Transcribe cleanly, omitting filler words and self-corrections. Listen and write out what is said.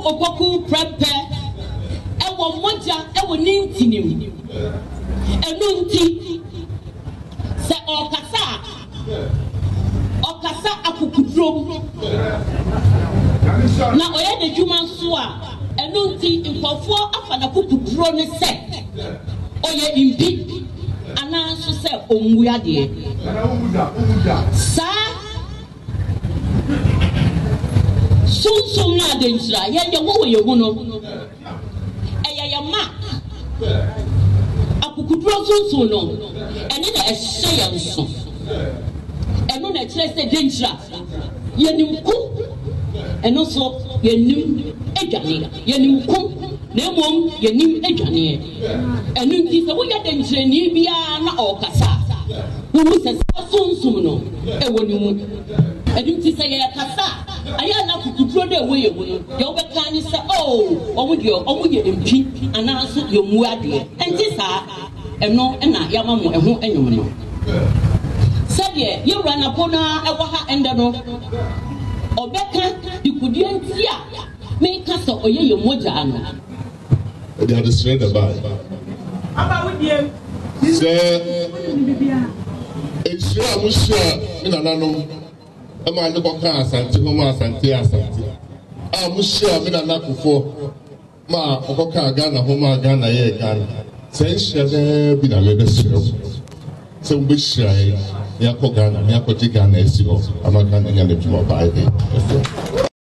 opoku prepe ewo moja ewo nintinim enu nti se okasa akukudrom na oye de dwuma nso a enu nti nkofo afa na kukudro ne se oye impi ana so se omwuade sa sum na denkyira ye wo ye hu no eya ma akukudro sunsun no ene na ehye ye nso eno na kire se denkyira ye nimku eno so ye nim edwane ye nimku na mom ye nim edwane eno nti se wo ye denkyira ni bia na okasa wo se sunsun no ewo ni mu eno nti se ye kasa aya na kukudro de we ye hu no ye obeka ni se omu ye mpi ana so ye mu ade enti sa eno na yamamu eho enwom no sabe ye wura na pona ewa ha ende no obeka ikudie nti a me kasa oye ye moja ano they are the strength about aba wudie se ejira mushia ina nanom ama ne koka asante ho ma asante a mushia me na NAPO ma okoka Ghana ho ma Ghana ye Ghana se nhye bi na lebe siro se mbishia ya ko Ghana ya ko Ghana esibo ama Ghana ya le tuma ba ide